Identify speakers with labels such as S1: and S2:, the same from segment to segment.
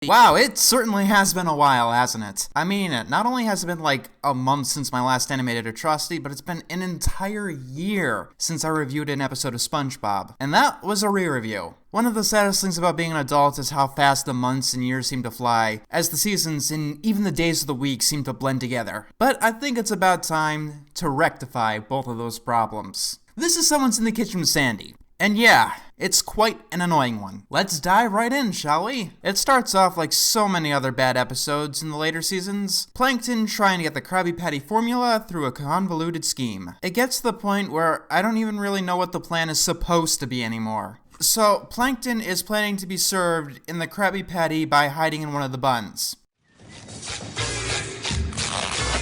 S1: Wow, it certainly has been a while, hasn't it? I mean, not only has it been like a month since my last animated Atrocity, but it's been an entire year since I reviewed an episode of SpongeBob. And that was a re-review. One of the saddest things about being an adult is how fast the months and years seem to fly, as the seasons and even the days of the week seem to blend together. But I think it's about time to rectify both of those problems. This is Someone's in the Kitchen with Sandy. And yeah, it's quite an annoying one. Let's dive right in, shall we? It starts off like so many other bad episodes in the later seasons. Plankton trying to get the Krabby Patty formula through a convoluted scheme. It gets to the point where I don't even really know what the plan is supposed to be anymore. So, Plankton is planning to be served in the Krabby Patty by hiding in one of the buns.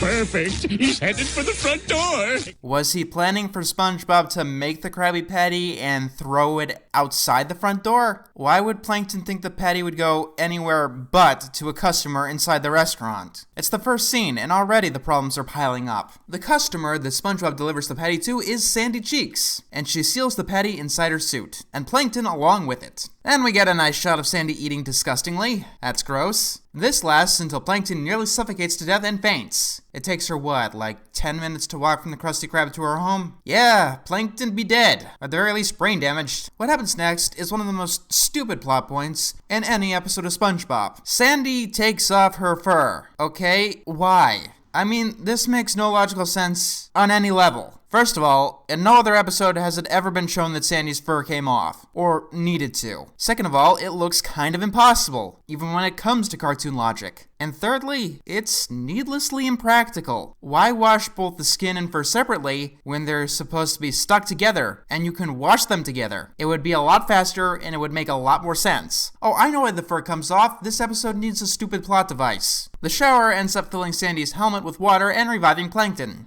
S2: Perfect. He's headed for the front door.
S1: Was he planning for SpongeBob to make the Krabby Patty and throw it outside the front door? Why would Plankton think the patty would go anywhere but to a customer inside the restaurant? It's the first scene, and already the problems are piling up. The customer that SpongeBob delivers the patty to is Sandy Cheeks, and she seals the patty inside her suit, and Plankton along with it. And we get a nice shot of Sandy eating disgustingly. That's gross. This lasts until Plankton nearly suffocates to death and faints. It takes her what, like 10 minutes to walk from the Krusty Krab to her home? Yeah, Plankton be dead, or at the very least brain damaged. What happens next is one of the most stupid plot points in any episode of SpongeBob. Sandy takes off her fur. Okay, why? I mean, this makes no logical sense on any level. First of all, in no other episode has it ever been shown that Sandy's fur came off, or needed to. Second of all, it looks kind of impossible, even when it comes to cartoon logic. And thirdly, it's needlessly impractical. Why wash both the skin and fur separately when they're supposed to be stuck together, and you can wash them together? It would be a lot faster, and it would make a lot more sense. Oh, I know why the fur comes off. This episode needs a stupid plot device. The shower ends up filling Sandy's helmet with water and reviving Plankton.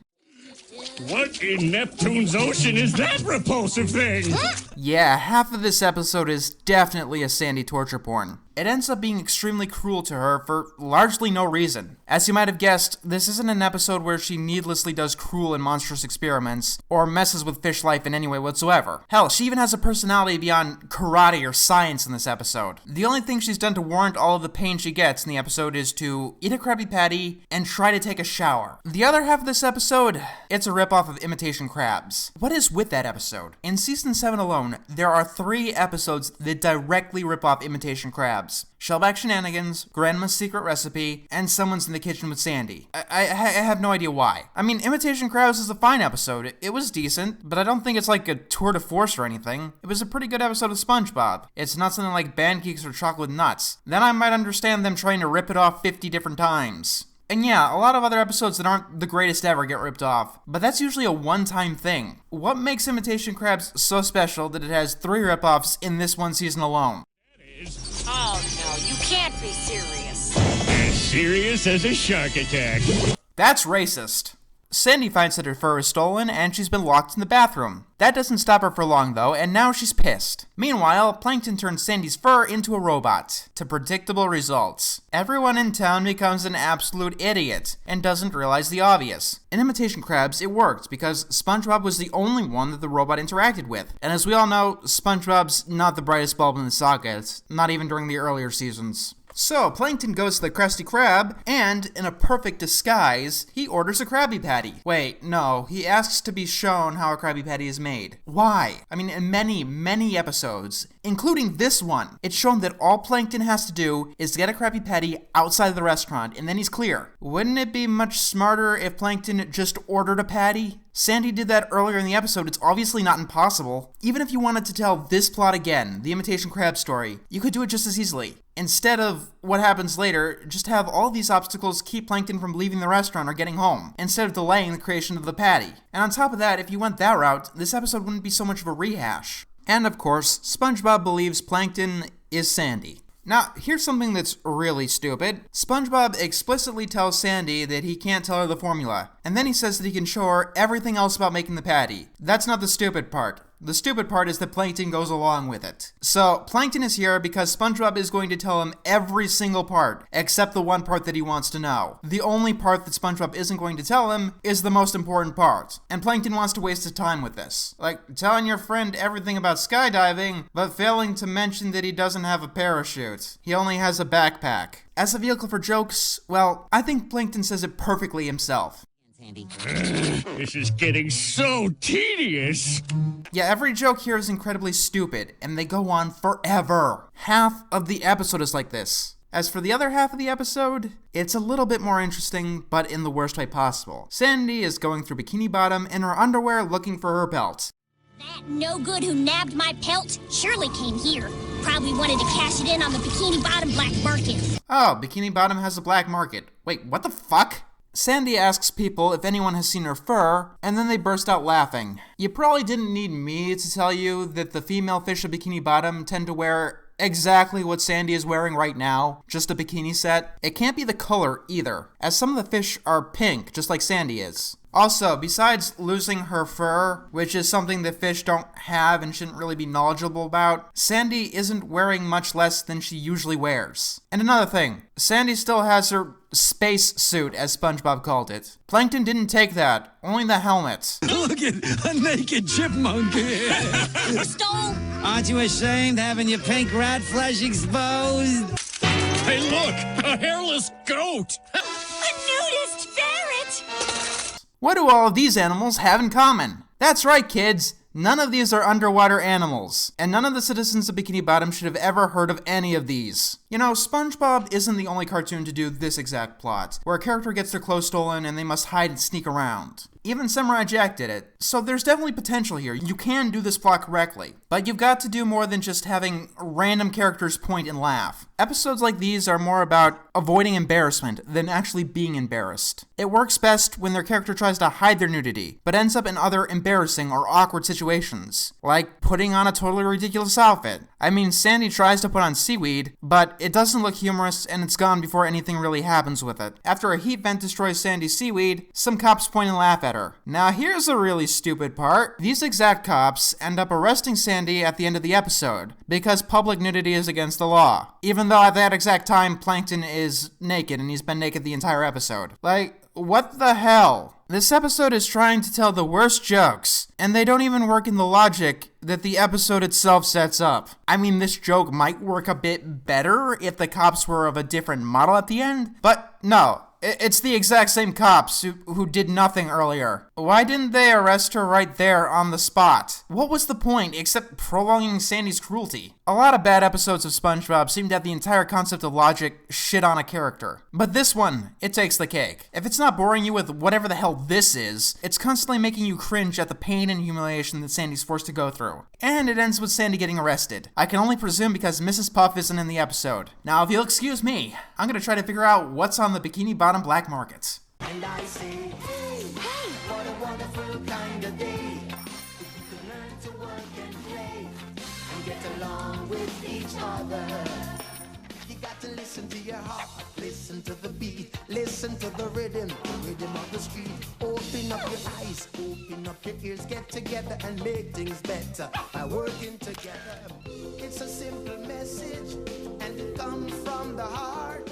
S2: What in Neptune's ocean is that repulsive thing?
S1: Yeah, half of this episode is definitely a Sandy torture porn. It ends up being extremely cruel to her for largely no reason. As you might have guessed, this isn't an episode where she needlessly does cruel and monstrous experiments, or messes with fish life in any way whatsoever. Hell, she even has a personality beyond karate or science in this episode. The only thing she's done to warrant all of the pain she gets in the episode is to eat a Krabby Patty and try to take a shower. The other half of this episode, it's a ripoff of Imitation Crabs. What is with that episode? In Season 7 alone, there are 3 episodes that directly rip off Imitation Crabs. Shellback Shenanigans, Grandma's Secret Recipe, and Someone's in the Kitchen with Sandy. I have no idea why. I mean, Imitation Crabs is a fine episode. It was decent, but I don't think it's like a tour de force or anything. It was a pretty good episode of SpongeBob. It's not something like Pancakes or Chocolate Nuts. Then I might understand them trying to rip it off 50 different times. And yeah, a lot of other episodes that aren't the greatest ever get ripped off, but that's usually a one-time thing. What makes Imitation Crabs so special that it has 3 rip-offs in this one season alone?
S3: Oh no, you can't be serious.
S2: As serious as a shark attack.
S1: That's racist. Sandy finds that her fur is stolen and she's been locked in the bathroom. That doesn't stop her for long though, and now she's pissed. Meanwhile, Plankton turns Sandy's fur into a robot, to predictable results. Everyone in town becomes an absolute idiot, and doesn't realize the obvious. In Imitation Crabs, it worked, because SpongeBob was the only one that the robot interacted with. And as we all know, SpongeBob's not the brightest bulb in the socket, not even during the earlier seasons. So, Plankton goes to the Krusty Krab, and, in a perfect disguise, he orders a Krabby Patty. Wait, no, he asks to be shown how a Krabby Patty is made. Why? I mean, in many episodes, including this one, it's shown that all Plankton has to do is get a Krabby Patty outside of the restaurant, and then he's clear. Wouldn't it be much smarter if Plankton just ordered a patty? Sandy did that earlier in the episode. It's obviously not impossible. Even if you wanted to tell this plot again, the Imitation Crab story, you could do it just as easily. Instead of what happens later, just have all these obstacles keep Plankton from leaving the restaurant or getting home, instead of delaying the creation of the patty. And on top of that, if you went that route, this episode wouldn't be so much of a rehash. And of course, SpongeBob believes Plankton is Sandy. Now, here's something that's really stupid. SpongeBob explicitly tells Sandy that he can't tell her the formula, and then he says that he can show her everything else about making the patty. That's not the stupid part. The stupid part is that Plankton goes along with it. So, Plankton is here because SpongeBob is going to tell him every single part, except the one part that he wants to know. The only part that SpongeBob isn't going to tell him is the most important part. And Plankton wants to waste his time with this. Like, telling your friend everything about skydiving, but failing to mention that he doesn't have a parachute. He only has a backpack. As a vehicle for jokes, well, I think Plankton says it perfectly himself.
S2: This is getting so tedious.
S1: Yeah, every joke here is incredibly stupid, and they go on forever. Half of the episode is like this. As for the other half of the episode, it's a little bit more interesting, but in the worst way possible. Sandy is going through Bikini Bottom in her underwear looking for her belt.
S4: That no-good who nabbed my pelt surely came here. Probably wanted to cash it in on the Bikini Bottom black market.
S1: Oh, Bikini Bottom has a black market. Wait, what the fuck? Sandy asks people if anyone has seen her fur, and then they burst out laughing. You probably didn't need me to tell you that the female fish of Bikini Bottom tend to wear exactly what Sandy is wearing right now, just a bikini set. It can't be the color either, as some of the fish are pink, just like Sandy is. Also, besides losing her fur, which is something that fish don't have and shouldn't really be knowledgeable about, Sandy isn't wearing much less than she usually wears. And another thing, Sandy still has her space suit, as SpongeBob called it. Plankton didn't take that, only the helmet.
S5: Look at a naked chipmunk.
S4: Stole.
S5: Aren't you ashamed having your pink rat flesh exposed?
S2: Hey, look, a hairless goat.
S4: A nudist ferret.
S1: What do all of these animals have in common? That's right, kids. None of these are underwater animals, and none of the citizens of Bikini Bottom should have ever heard of any of these. You know, SpongeBob isn't the only cartoon to do this exact plot, where a character gets their clothes stolen and they must hide and sneak around. Even Samurai Jack did it, so there's definitely potential here. You can do this plot correctly, but you've got to do more than just having random characters point and laugh. Episodes like these are more about avoiding embarrassment than actually being embarrassed. It works best when their character tries to hide their nudity, but ends up in other embarrassing or awkward situations, like putting on a totally ridiculous outfit. I mean, Sandy tries to put on seaweed, but it doesn't look humorous and it's gone before anything really happens with it. After a heat vent destroys Sandy's seaweed, some cops point and laugh at her. Now here's a really stupid part. These exact cops end up arresting Sandy at the end of the episode, because public nudity is against the law. Even though at that exact time, Plankton is naked and he's been naked the entire episode. Like, what the hell? This episode is trying to tell the worst jokes, and they don't even work in the logic that the episode itself sets up. I mean, this joke might work a bit better if the cops were of a different model at the end, but no. It's the exact same cops who did nothing earlier. Why didn't they arrest her right there on the spot? What was the point except prolonging Sandy's cruelty? A lot of bad episodes of SpongeBob seem to have the entire concept of logic shit on a character. But this one, it takes the cake. If it's not boring you with whatever the hell this is, it's constantly making you cringe at the pain and humiliation that Sandy's forced to go through. And it ends with Sandy getting arrested. I can only presume because Mrs. Puff isn't in the episode. Now, if you'll excuse me, I'm gonna try to figure out what's on the Bikini Bottom black market.
S6: And I say, hey, what a wonderful kind of day. If we could learn to work and play and get along with each other. You got to listen to your heart, listen to the beat, listen to the rhythm of the street. Open up your eyes, open up your ears, get together and make things better by working together. It's a simple message and it comes from the heart.